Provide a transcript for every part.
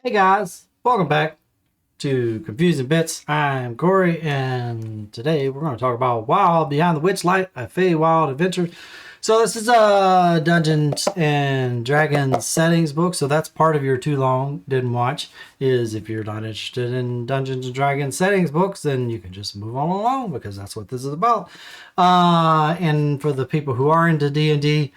Hey guys, welcome back to Confusing Bits. I'm Corey, and today we're going to talk about Wild Behind the Witchlight, a Feywild adventure. So this is a Dungeons and Dragons settings book, so that's part of your too long didn't watch. Is if you're not interested in Dungeons and Dragons settings books, then you can just move on along because that's what this is about. And for the people who are into D&D,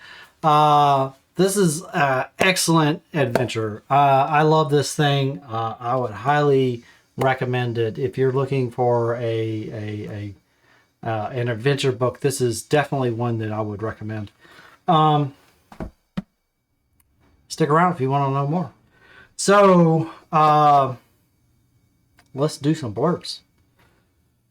this is an excellent adventure. I love this thing. I would highly recommend it if you're looking for an adventure book. This is definitely one that I would recommend. Stick around if you want to know more. So let's do some blurbs.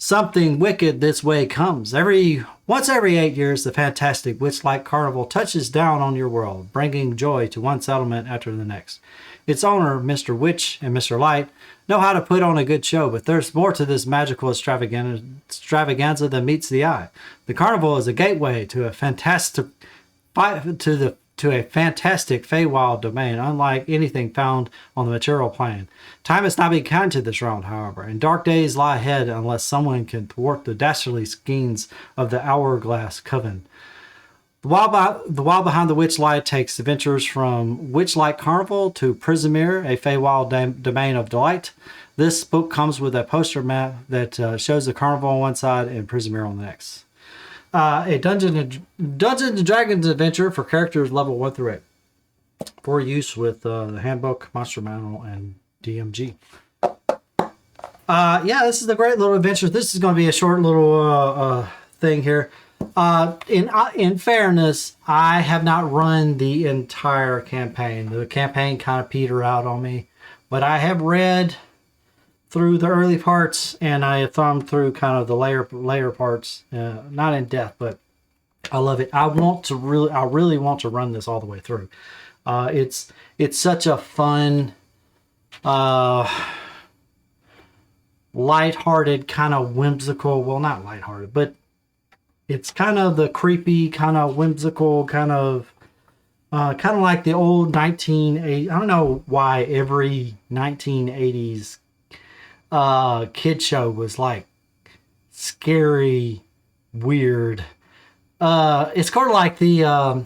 Something wicked this way comes. Once every 8 years, the fantastic Witchlight Carnival touches down on your world, bringing joy to one settlement after the next. Its owner, Mr. Witch and Mr. Light, know how to put on a good show, but there's more to this magical extravaganza than meets the eye. The carnival is a gateway to a fantastic Feywild domain, unlike anything found on the material plane. Time has not been kind to this realm, however, and dark days lie ahead unless someone can thwart the dastardly schemes of the Hourglass Coven. The Wild Behind the Witchlight takes adventures from Witchlight Carnival to Prismere, a Feywild domain of delight. This book comes with a poster map that shows the carnival on one side and Prismere on the next. A Dungeons and Dragons adventure for characters level 1 through 8. For use with the handbook, monster manual, and DMG. This is a great little adventure. This is going to be a short little thing here. In fairness, I have not run the entire campaign. The campaign kind of petered out on me, but I have read through the early parts, and I have thumbed through kind of the later parts. Not in depth, but I love it. I really want to run this all the way through. It's such a fun, lighthearted, kind of whimsical. Well, not lighthearted, but it's kind of the creepy, kind of whimsical, kind of like the old 1980s. I don't know why every 1980s kid show was like scary, weird. It's kind of like the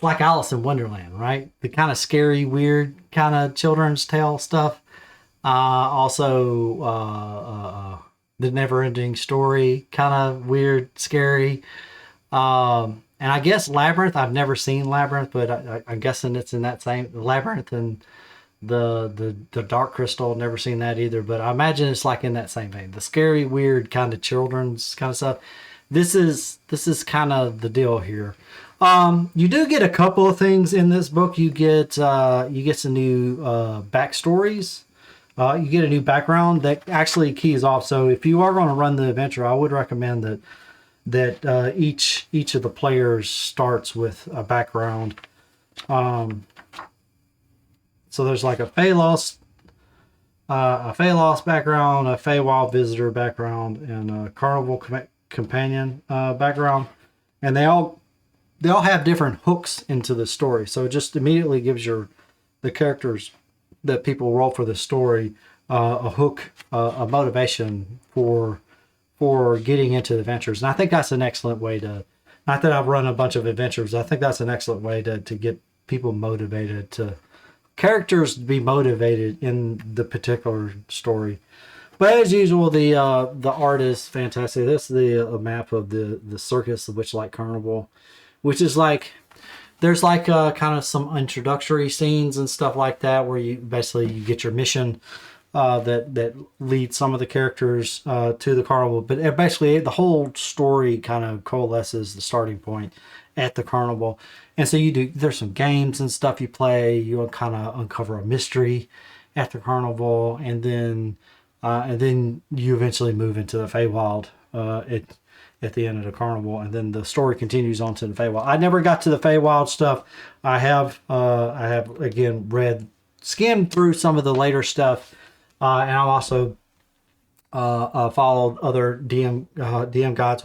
like Alice in Wonderland, right? The kind of scary, weird kind of children's tale stuff. Also, the Never-Ending Story, kind of weird, scary. And I guess Labyrinth. I've never seen Labyrinth, but I'm guessing it's in that same Labyrinth and the Dark Crystal. Never seen that either, but I imagine it's like in that same vein. The scary, weird kind of children's kind of stuff. This is kind of the deal here. You do get a couple of things in this book. You get some new backstories. You get a new background that actually keys off. So if you are going to run the adventure, I would recommend that each of the players starts with a background. So there's like a Feylost background, a Feywild visitor background, and a Carnival companion background, and they all have different hooks into the story. So it just immediately gives the characters that people roll for the story a hook, a motivation for getting into the adventures. And I think that's an excellent way to. Not that I've run a bunch of adventures. I think that's an excellent way to get people motivated to. Characters to be motivated in the particular story. But as usual, the art is fantastic. This is a map of the circus, the Witchlight Carnival, which is like there's like kind of some introductory scenes and stuff like that where you get your mission that leads some of the characters to the carnival. But basically the whole story kind of coalesces the starting point at the carnival. And so there's some games and stuff you play. You'll kind of uncover a mystery at the carnival, and then you eventually move into the Feywild at the end of the carnival, and then the story continues on to the Feywild. I never got to the Feywild stuff. I have again skimmed through some of the later stuff, and I've also followed other DM guides.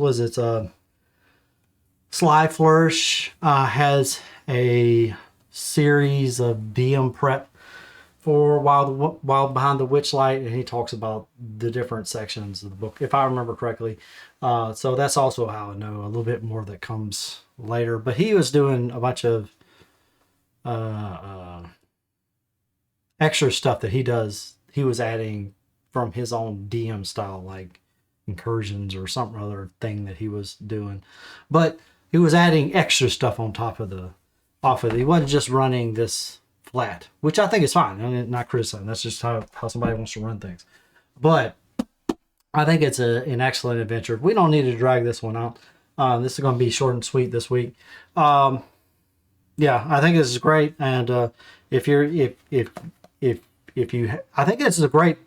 Sly Flourish has a series of DM prep for while behind the Witchlight, and he talks about the different sections of the book, if I remember correctly. So that's also how I know a little bit more that comes later. But he was doing a bunch of extra stuff that he does. He was adding from his own DM style, like incursions or some other thing that he was doing. But he was adding extra stuff on top of off of it. He wasn't just running this flat, which I think is fine. I mean, not criticizing. That's just how somebody wants to run things. But I think it's an excellent adventure. We don't need to drag this one out. This is going to be short and sweet this week. Yeah, I think this is great. And if you, I think it's a great.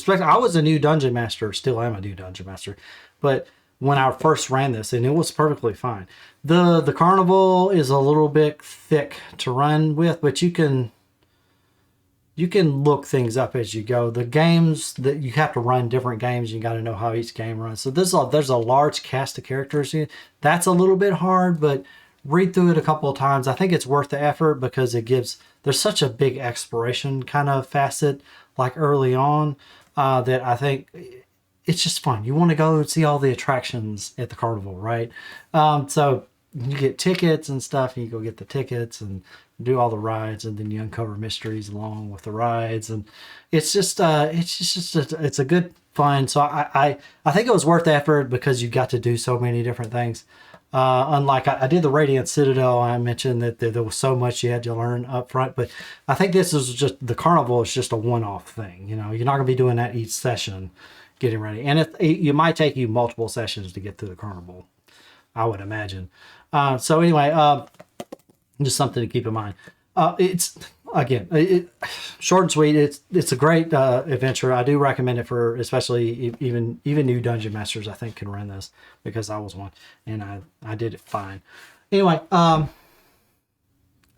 I was a new dungeon master, still am a new dungeon master, but when I first ran this, and it was perfectly fine. The carnival is a little bit thick to run with, but you can look things up as you go. The games that you have to run different games, you got to know how each game runs. So there's a large cast of characters. That's a little bit hard, but read through it a couple of times. I think it's worth the effort because there's such a big exploration kind of facet like early on that I think it's just fun. You want to go see all the attractions at the carnival, right? So you get tickets and stuff, and you go get the tickets and do all the rides, and then you uncover mysteries along with the rides, and it's a good fun. So I think it was worth the effort because you got to do so many different things. Unlike I did the Radiant Citadel, I mentioned that there was so much you had to learn up front, but I think this is just the carnival is just a one-off thing. You know, you're not going to be doing that each session, getting ready, and it might take you multiple sessions to get through the carnival, I would imagine. So anyway, just something to keep in mind. It's again, short and sweet. It's a great adventure. I do recommend it for especially even new dungeon masters. I think can run this because I was one and I did it fine. Anyway, I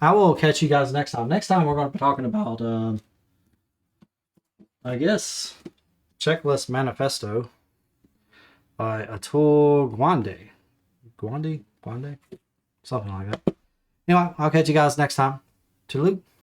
will catch you guys next time. Next time we're going to be talking about I guess Checklist Manifesto by Atul Gawande. Gwande? Something like that. Anyway, I'll catch you guys next time. Toodaloo.